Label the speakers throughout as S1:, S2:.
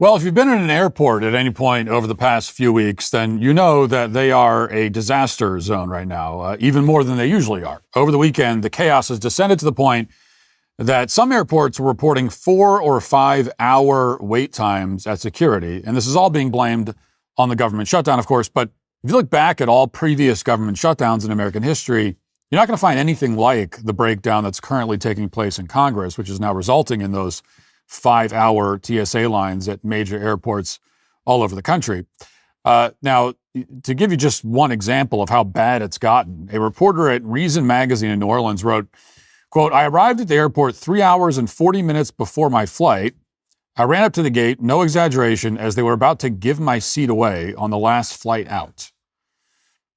S1: Well, if you've been in an airport at any point over the past few weeks, then you know that they are a disaster zone right now, even more than they usually are. Over the weekend, the chaos has descended to the point that some airports were reporting 4 or 5 hour wait times at security. And this is all being blamed on the government shutdown, of course. But if you look back at all previous government shutdowns in American history, you're not going to find anything like the breakdown that's currently taking place in Congress, which is now resulting in those 5-hour TSA lines at major airports all over the country. Now, to give you just one example of how bad it's gotten, a reporter at Reason Magazine in New Orleans wrote, quote, "I arrived at the airport 3 hours and 40 minutes before my flight. I ran up to the gate, no exaggeration, as they were about to give my seat away on the last flight out."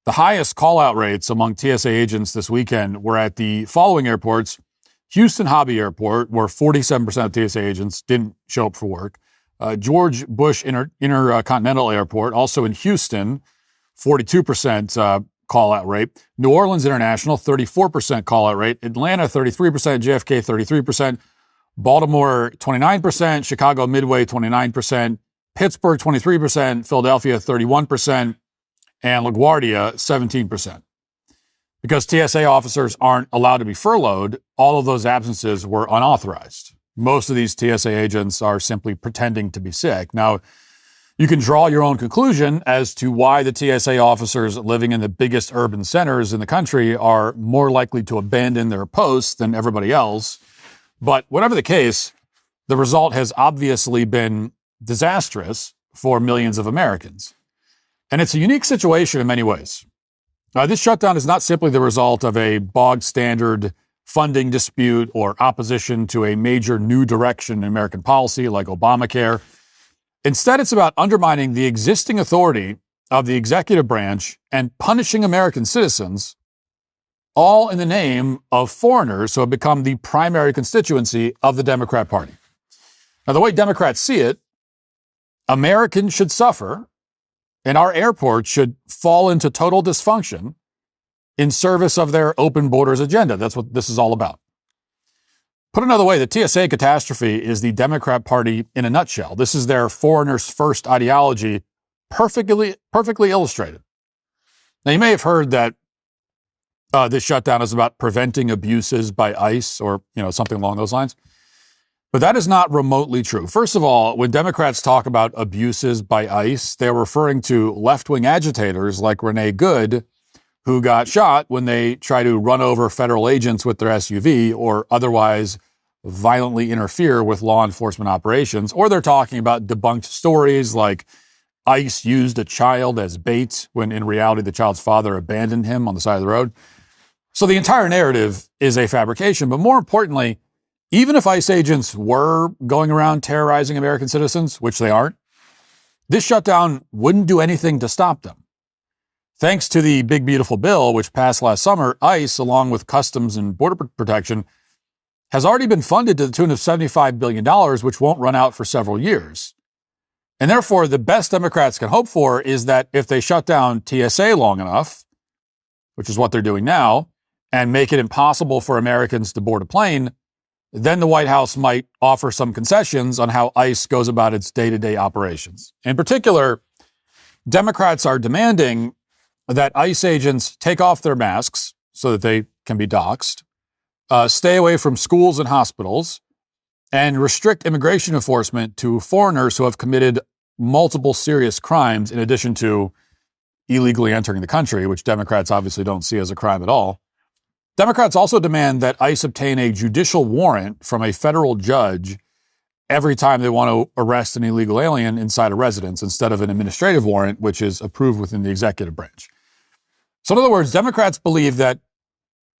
S1: The highest call-out rates among TSA agents this weekend were at the following airports: Houston Hobby Airport, where 47% of TSA agents didn't show up for work. George Bush Intercontinental Airport, also in Houston, 42% call-out rate. New Orleans International, 34% call-out rate. Atlanta, 33%. JFK, 33%. Baltimore, 29%. Chicago Midway, 29%. Pittsburgh, 23%. Philadelphia, 31%. And LaGuardia, 17%. Because TSA officers aren't allowed to be furloughed, all of those absences were unauthorized. Most of these TSA agents are simply pretending to be sick. Now, you can draw your own conclusion as to why the TSA officers living in the biggest urban centers in the country are more likely to abandon their posts than everybody else. But whatever the case, the result has obviously been disastrous for millions of Americans. And it's a unique situation in many ways. This shutdown is not simply the result of a bog standard funding dispute or opposition to a major new direction in American policy like Obamacare. Instead, it's about undermining the existing authority of the executive branch and punishing American citizens, all in the name of foreigners who have become the primary constituency of the Democrat Party. Now, the way Democrats see it, Americans should suffer and our airports should fall into total dysfunction in service of their open borders agenda. That's what this is all about. Put another way, the TSA catastrophe is the Democrat Party in a nutshell. This is their foreigners first ideology, perfectly illustrated. Now, you may have heard that this shutdown is about preventing abuses by ICE or, something along those lines. But that is not remotely true. First of all, when Democrats talk about abuses by ICE, they're referring to left-wing agitators like Renee Good, who got shot when they try to run over federal agents with their SUV or otherwise violently interfere with law enforcement operations. Or they're talking about debunked stories like ICE used a child as bait when in reality the child's father abandoned him on the side of the road. So the entire narrative is a fabrication. But more importantly, even if ICE agents were going around terrorizing American citizens, which they aren't, this shutdown wouldn't do anything to stop them. Thanks to the big, beautiful bill, which passed last summer, ICE, along with Customs and Border Protection, has already been funded to the tune of $75 billion, which won't run out for several years. And therefore, the best Democrats can hope for is that if they shut down TSA long enough, which is what they're doing now, and make it impossible for Americans to board a plane, then the White House might offer some concessions on how ICE goes about its day-to-day operations. In particular, Democrats are demanding that ICE agents take off their masks so that they can be doxxed, stay away from schools and hospitals, and restrict immigration enforcement to foreigners who have committed multiple serious crimes in addition to illegally entering the country, which Democrats obviously don't see as a crime at all. Democrats also demand that ICE obtain a judicial warrant from a federal judge every time they want to arrest an illegal alien inside a residence instead of an administrative warrant, which is approved within the executive branch. So in other words, Democrats believe that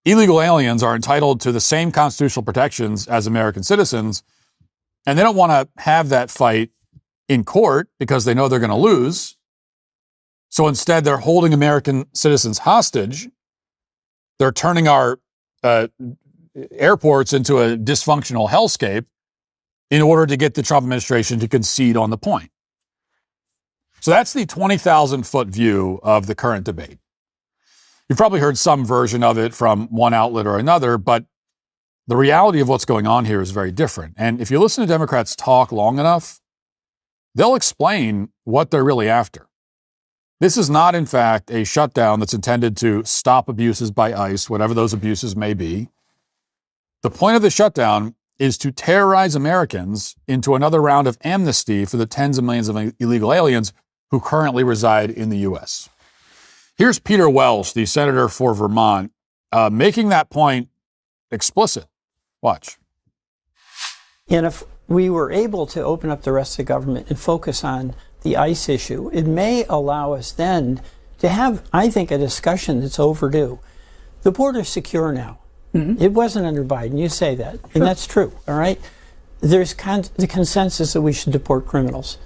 S1: illegal aliens are entitled to the same constitutional protections as American citizens, and they don't want to have that fight in court because they know they're going to lose. So instead, they're holding American citizens hostage. They're turning our airports into a dysfunctional hellscape in order to get the Trump administration to concede on the point. So that's the 20,000-foot view of the current debate. You've probably heard some version of it from one outlet or another, but the reality of what's going on here is very different. And if you listen to Democrats talk long enough, they'll explain what they're really after. This is not, in fact, a shutdown that's intended to stop abuses by ICE, whatever those abuses may be. The point of the shutdown is to terrorize Americans into another round of amnesty for the tens of millions of illegal aliens who currently reside in the U.S. Here's Peter Walsh, the senator for Vermont, making that point explicit. Watch.
S2: And if we were able to open up the rest of the government and focus on the ICE issue, it may allow us then to have, I think, a discussion that's overdue. The border's secure now. Mm-hmm. It wasn't under Biden. You say that, and that's true, all right? There's the consensus that we should deport criminals.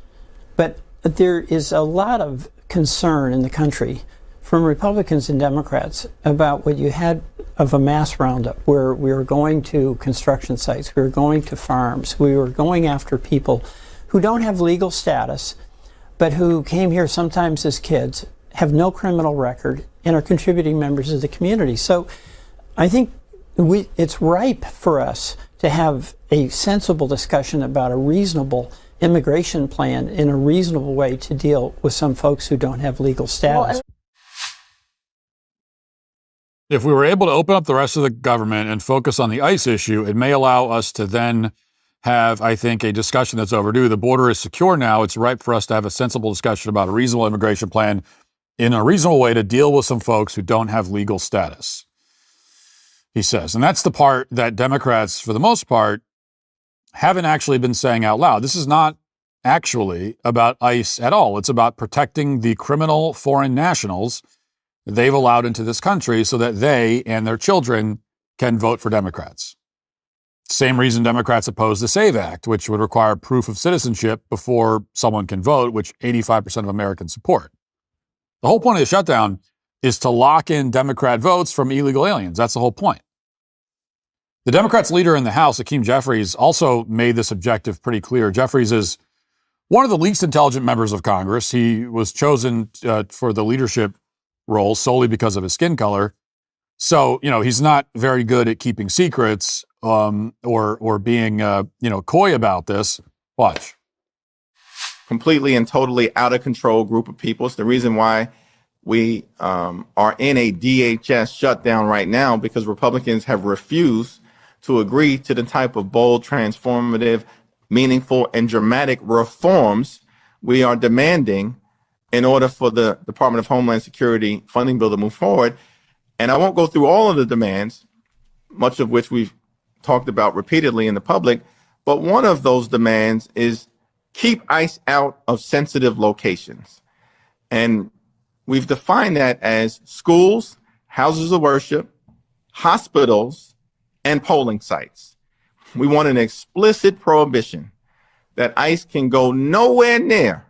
S2: But there is a lot of concern in the country from Republicans and Democrats about what you had of a mass roundup where we were going to construction sites, we were going to farms, we were going after people who don't have legal status, but who came here sometimes as kids, have no criminal record, and are contributing members of the community. So I think it's ripe for us to have a sensible discussion about a reasonable immigration plan in a reasonable way to deal with some folks who don't have legal status.
S1: If we were able to open up the rest of the government and focus on the ICE issue, it may allow us to then have, I think, a discussion that's overdue. The border is secure now. It's ripe for us to have a sensible discussion about a reasonable immigration plan in a reasonable way to deal with some folks who don't have legal status, he says. And that's the part that Democrats, for the most part, haven't actually been saying out loud. This is not actually about ICE at all. It's about protecting the criminal foreign nationals they've allowed into this country so that they and their children can vote for Democrats. Same reason Democrats oppose the SAVE Act, which would require proof of citizenship before someone can vote, which 85% of Americans support. The whole point of the shutdown is to lock in Democrat votes from illegal aliens. That's the whole point. The Democrats' leader in the House, Hakeem Jeffries, also made this objective pretty clear. Jeffries is one of the least intelligent members of Congress. He was chosen for the leadership role solely because of his skin color. So, he's not very good at keeping secrets or being, coy about this. Watch.
S3: Completely and totally out of control group of people. It's the reason why we are in a DHS shutdown right now, because Republicans have refused to agree to the type of bold, transformative, meaningful, and dramatic reforms we are demanding in order for the Department of Homeland Security funding bill to move forward. And I won't go through all of the demands, much of which we've talked about repeatedly in the public, but one of those demands is keep ICE out of sensitive locations. And we've defined that as schools, houses of worship, hospitals, and polling sites. We want an explicit prohibition that ICE can go nowhere near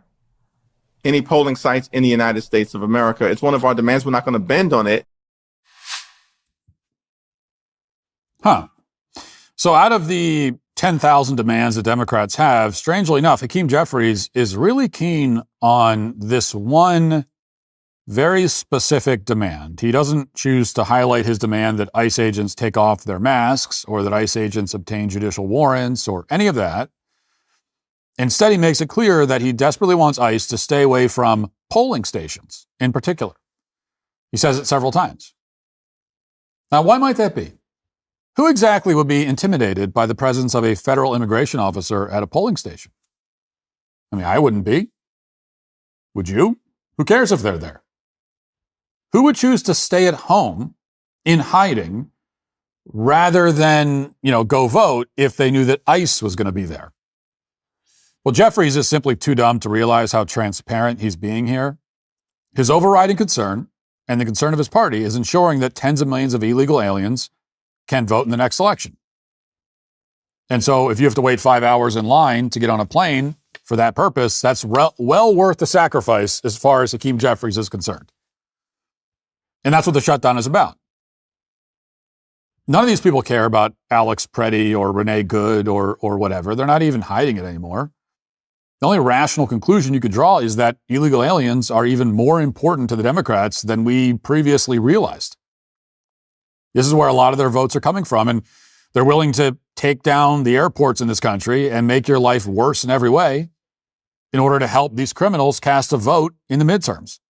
S3: any polling sites in the United States of America. It's one of our demands. We're not going to bend on it.
S1: So out of the 10,000 demands that Democrats have, strangely enough, Hakeem Jeffries is really keen on this one very specific demand. He doesn't choose to highlight his demand that ICE agents take off their masks or that ICE agents obtain judicial warrants or any of that. Instead, he makes it clear that he desperately wants ICE to stay away from polling stations in particular. He says it several times. Now, why might that be? Who exactly would be intimidated by the presence of a federal immigration officer at a polling station? I mean, I wouldn't be. Would you? Who cares if they're there? Who would choose to stay at home in hiding rather than, go vote if they knew that ICE was going to be there? Well, Jeffries is simply too dumb to realize how transparent he's being here. His overriding concern, and the concern of his party, is ensuring that tens of millions of illegal aliens can vote in the next election. And so if you have to wait 5 hours in line to get on a plane for that purpose, that's well worth the sacrifice as far as Hakeem Jeffries is concerned. And that's what the shutdown is about. None of these people care about Alex Preddy or Renee Good or whatever. They're not even hiding it anymore. The only rational conclusion you could draw is that illegal aliens are even more important to the Democrats than we previously realized. This is where a lot of their votes are coming from, and they're willing to take down the airports in this country and make your life worse in every way in order to help these criminals cast a vote in the midterms.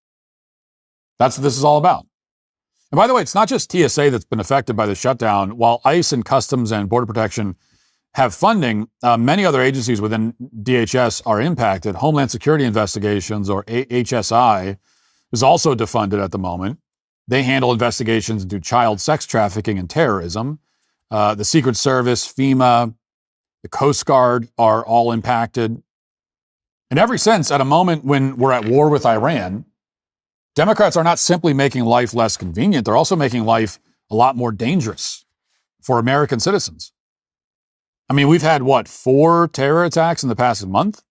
S1: That's what this is all about. And by the way, it's not just TSA that's been affected by the shutdown. While ICE and Customs and Border Protection have funding, many other agencies within DHS are impacted. Homeland Security Investigations, or HSI, is also defunded at the moment. They handle investigations into child sex trafficking and terrorism. The Secret Service, FEMA, the Coast Guard are all impacted. In every sense, at a moment when we're at war with Iran, Democrats are not simply making life less convenient, they're also making life a lot more dangerous for American citizens. I mean, we've had, 4 terror attacks in the past month?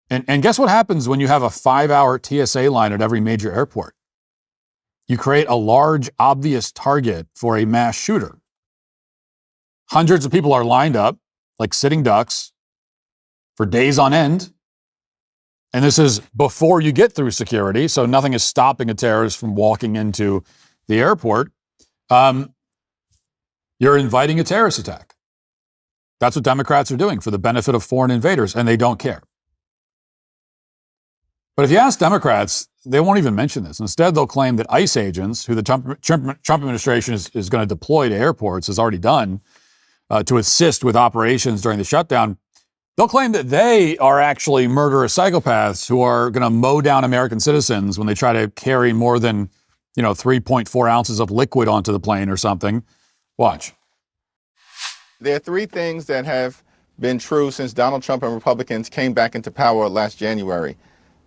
S1: And guess what happens when you have a 5-hour TSA line at every major airport? You create a large, obvious target for a mass shooter. Hundreds of people are lined up, like sitting ducks, for days on end. And this is before you get through security, so nothing is stopping a terrorist from walking into the airport. You're inviting a terrorist attack. That's what Democrats are doing for the benefit of foreign invaders, and they don't care. But if you ask Democrats, they won't even mention this. Instead, they'll claim that ICE agents, who the Trump administration is going to deploy to airports, has already done, to assist with operations during the shutdown, they'll claim that they are actually murderous psychopaths who are going to mow down American citizens when they try to carry more than, 3.4 ounces of liquid onto the plane or something. Watch.
S3: There are 3 things that have been true since Donald Trump and Republicans came back into power last January.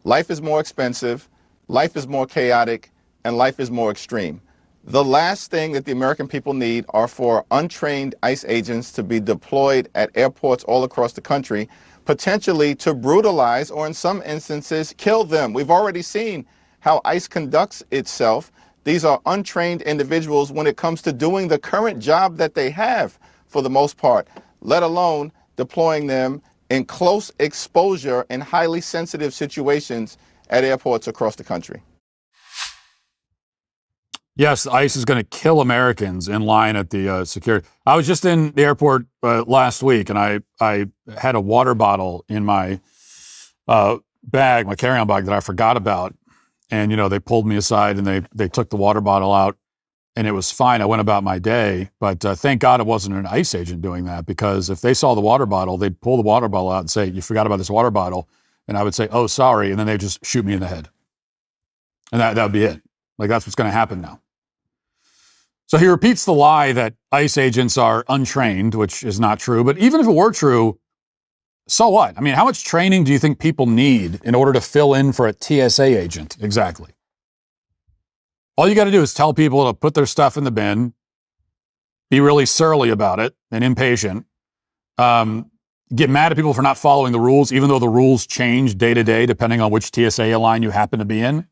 S3: Life is more expensive, life is more chaotic, and life is more extreme. The last thing that the American people need are for untrained ICE agents to be deployed at airports all across the country, potentially to brutalize or in some instances kill them. We've already seen how ICE conducts itself. These are untrained individuals when it comes to doing the current job that they have for the most part, let alone deploying them in close exposure and highly sensitive situations at airports across the country.
S1: Yes, ICE is going to kill Americans in line at the security. I was just in the airport last week, and I had a water bottle in my bag, my carry-on bag, that I forgot about. And, they pulled me aside and they took the water bottle out, and it was fine. I went about my day. But thank God it wasn't an ICE agent doing that, because if they saw the water bottle, they'd pull the water bottle out and say, "You forgot about this water bottle." And I would say, "Oh, sorry." And then they'd just shoot me in the head. And that would be it. Like, that's what's going to happen now. So he repeats the lie that ICE agents are untrained, which is not true. But even if it were true, so what? I mean, how much training do you think people need in order to fill in for a TSA agent? Exactly. All you got to do is tell people to put their stuff in the bin, be really surly about it and impatient, get mad at people for not following the rules, even though the rules change day to day depending on which TSA line you happen to be in.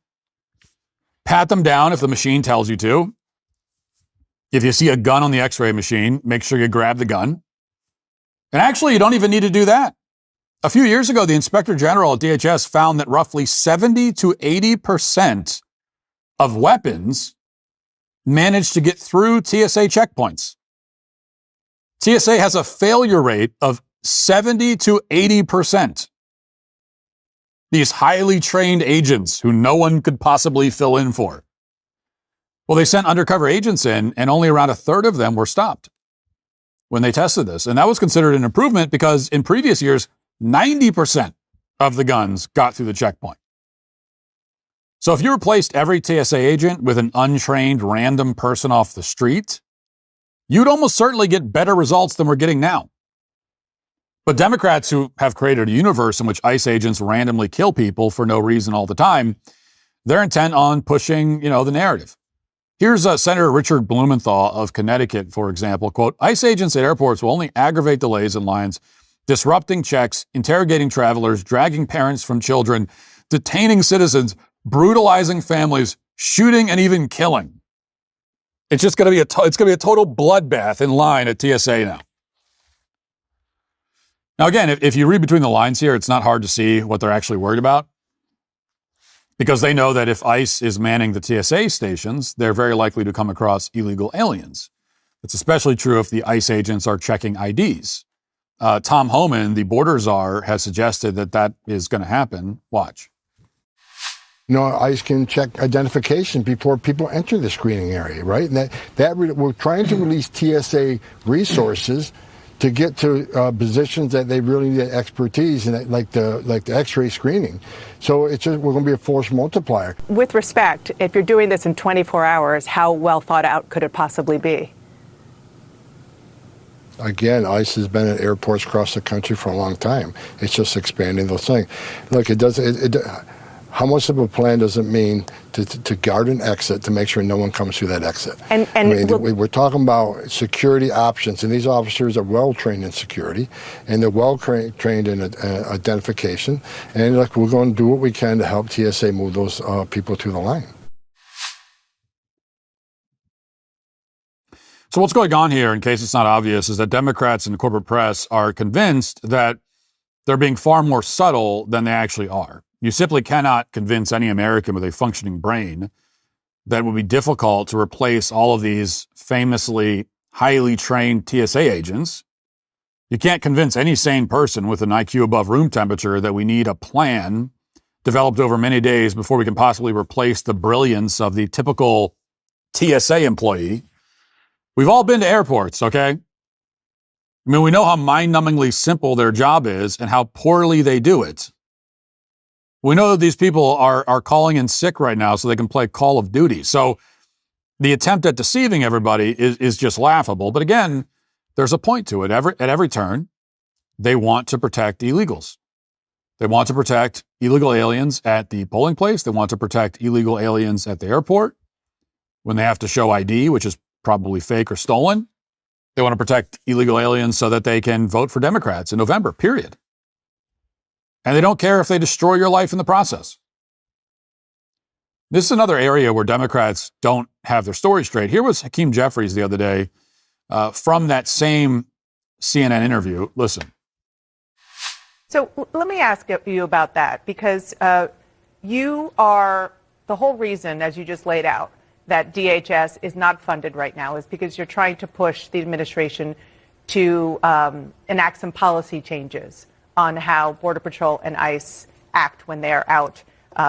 S1: Pat them down if the machine tells you to. If you see a gun on the x-ray machine, make sure you grab the gun. And actually, you don't even need to do that. A few years ago, the Inspector General at DHS found that roughly 70 to 80% of weapons managed to get through TSA checkpoints. TSA has a failure rate of 70 to 80%. These highly trained agents who no one could possibly fill in for. Well, they sent undercover agents in, and only around a third of them were stopped when they tested this. And that was considered an improvement because in previous years, 90% of the guns got through the checkpoint. So if you replaced every TSA agent with an untrained random person off the street, you'd almost certainly get better results than we're getting now. But Democrats who have created a universe in which ICE agents randomly kill people for no reason all the time, they're intent on pushing, the narrative. Here's Senator Richard Blumenthal of Connecticut, for example, quote, "ICE agents at airports will only aggravate delays in lines, disrupting checks, interrogating travelers, dragging parents from children, detaining citizens, brutalizing families, shooting, and even killing. It's just going to be a total bloodbath in line at TSA now." Now, again, if you read between the lines here, it's not hard to see what they're actually worried about. Because they know that if ICE is manning the TSA stations, they're very likely to come across illegal aliens. It's especially true if the ICE agents are checking IDs. Tom Homan, the border czar, has suggested that that is going to happen. Watch.
S4: ICE can check identification before people enter the screening area, right? And we're trying to release TSA resources to get to positions that they really need expertise in, like the X-ray screening. So we're going to be a force multiplier.
S5: With respect, if you're doing this in 24 hours, how well thought out could it possibly be?
S4: Again, ICE has been at airports across the country for a long time. It's just expanding those things. Look, how much of a plan does it mean to guard an exit to make sure no one comes through that exit? We're talking about security options, and these officers are well trained in security, and they're well trained in identification. And look, we're going to do what we can to help TSA move those people through the line.
S1: So what's going on here, in case it's not obvious, is that Democrats and the corporate press are convinced that they're being far more subtle than they actually are. You simply cannot convince any American with a functioning brain that it would be difficult to replace all of these famously highly trained TSA agents. You can't convince any sane person with an IQ above room temperature that we need a plan developed over many days before we can possibly replace the brilliance of the typical TSA employee. We've all been to airports, okay? I mean, we know how mind-numbingly simple their job is and how poorly they do it. We know that these people are calling in sick right now so they can play Call of Duty. So the attempt at deceiving everybody is just laughable. But again, there's a point to it. At every turn, they want to protect illegals. They want to protect illegal aliens at the polling place. They want to protect illegal aliens at the airport when they have to show ID, which is probably fake or stolen. They want to protect illegal aliens so that they can vote for Democrats in November, period. And they don't care if they destroy your life in the process. This is another area where Democrats don't have their story straight. Here was Hakeem Jeffries the other day from that same CNN interview. Listen.
S5: So let me ask you about that, because you are the whole reason, as you just laid out, that DHS is not funded right now is because you're trying to push the administration to enact some policy changes on how Border Patrol and ICE act when they're out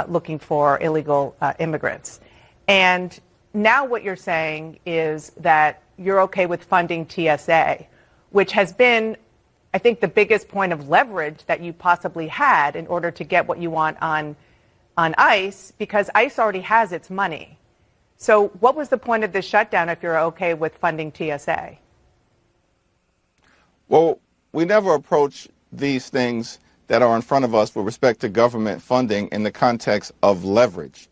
S5: looking for illegal immigrants. And now what you're saying is that you're okay with funding TSA, which has been, I think, the biggest point of leverage that you possibly had in order to get what you want on ICE, because ICE already has its money. So what was the point of this shutdown if you're okay with funding TSA?
S3: Well, we never approach these things that are in front of us with respect to government funding in the context of leverage.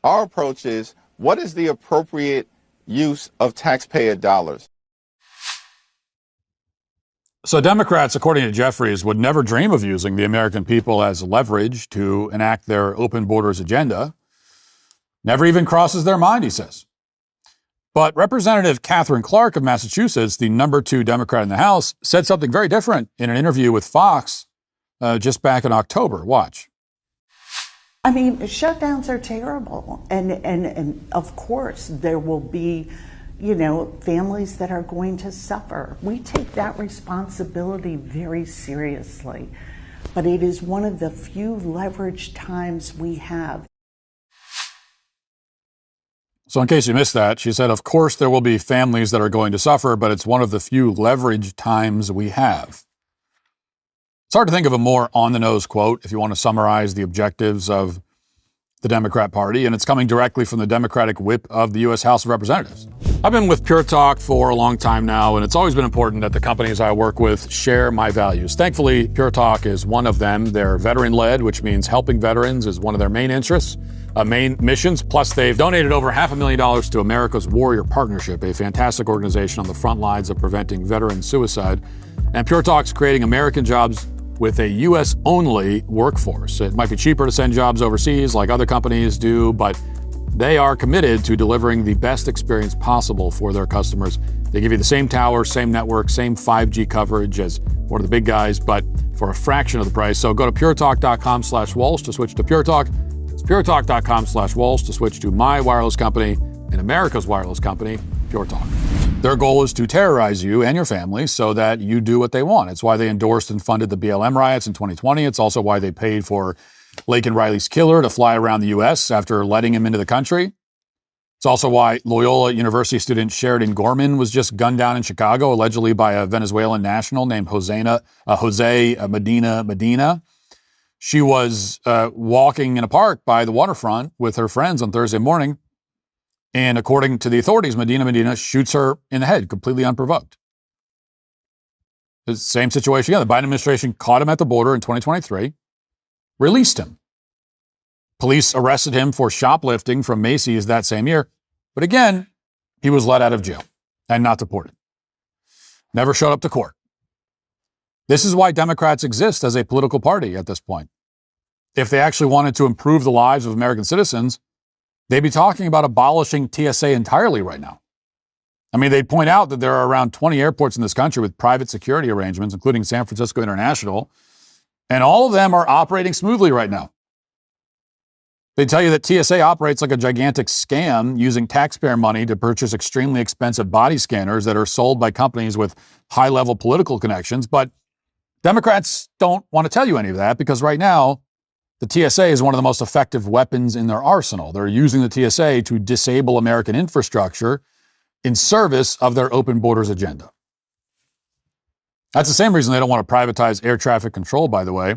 S3: Our approach is, what is the appropriate use of taxpayer dollars?
S1: So Democrats, according to Jeffries, would never dream of using the American people as leverage to enact their open borders agenda. Never even crosses their mind, he says. But Representative Catherine Clark of Massachusetts, the number 2 Democrat in the House, said something very different in an interview with Fox just back in October. Watch.
S6: I mean, shutdowns are terrible. And of course, there will be, families that are going to suffer. We take that responsibility very seriously. But it is one of the few leverage times we have.
S1: So in case you missed that, she said, of course, there will be families that are going to suffer, but it's one of the few leverage times we have. It's hard to think of a more on-the-nose quote if you want to summarize the objectives of the Democrat Party, and it's coming directly from the Democratic whip of the U.S. House of Representatives. I've been with Pure Talk for a long time now, and it's always been important that the companies I work with share my values. Thankfully, Pure Talk is one of them. They're veteran-led, which means helping veterans is one of their main interests. Main missions. Plus, they've donated over $500,000 to America's Warrior Partnership, a fantastic organization on the front lines of preventing veteran suicide. And Pure Talk's creating American jobs with a U.S.-only workforce. It might be cheaper to send jobs overseas like other companies do, but they are committed to delivering the best experience possible for their customers. They give you the same tower, same network, same 5G coverage as one of the big guys, but for a fraction of the price. So go to puretalk.com/Walsh to switch to Pure Talk. puretalk.com/Walsh to switch to my wireless company and America's wireless company, Pure Talk. Their goal is to terrorize you and your family so that you do what they want. It's why they endorsed and funded the BLM riots in 2020. It's also why they paid for Laken Riley's killer to fly around the U.S. after letting him into the country. It's also why Loyola University student Sheridan Gorman was just gunned down in Chicago, allegedly by a Venezuelan national named Jose Medina. She was walking in a park by the waterfront with her friends on Thursday morning. And according to the authorities, Medina shoots her in the head, completely unprovoked. The same situation again. The Biden administration caught him at the border in 2023, released him. Police arrested him for shoplifting from Macy's that same year. But again, he was let out of jail and not deported. Never showed up to court. This is why Democrats exist as a political party at this point. If they actually wanted to improve the lives of American citizens, they'd be talking about abolishing TSA entirely right now. I mean, they'd point out that there are around 20 airports in this country with private security arrangements, including San Francisco International, and all of them are operating smoothly right now. They tell you that TSA operates like a gigantic scam using taxpayer money to purchase extremely expensive body scanners that are sold by companies with high-level political connections. But Democrats don't want to tell you any of that because right now, the TSA is one of the most effective weapons in their arsenal. They're using the TSA to disable American infrastructure in service of their open borders agenda. That's the same reason they don't want to privatize air traffic control, by the way.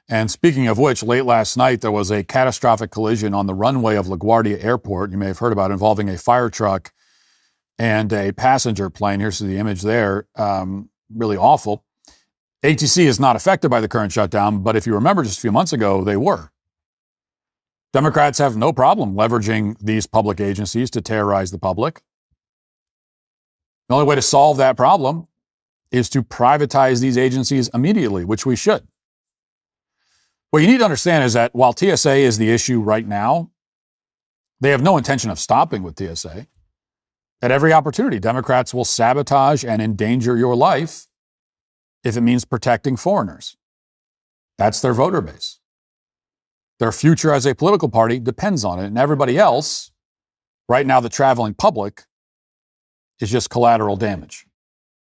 S1: And speaking of which, late last night, there was a catastrophic collision on the runway of LaGuardia Airport. You may have heard about it, involving a fire truck and a passenger plane. Here's the image there. Really awful. ATC is not affected by the current shutdown, but if you remember just a few months ago, they were. Democrats have no problem leveraging these public agencies to terrorize the public. The only way to solve that problem is to privatize these agencies immediately, which we should. What you need to understand is that while TSA is the issue right now, they have no intention of stopping with TSA. At every opportunity, Democrats will sabotage and endanger your life if it means protecting foreigners. That's their voter base. Their future as a political party depends on it, and everybody else, right now the traveling public, is just collateral damage.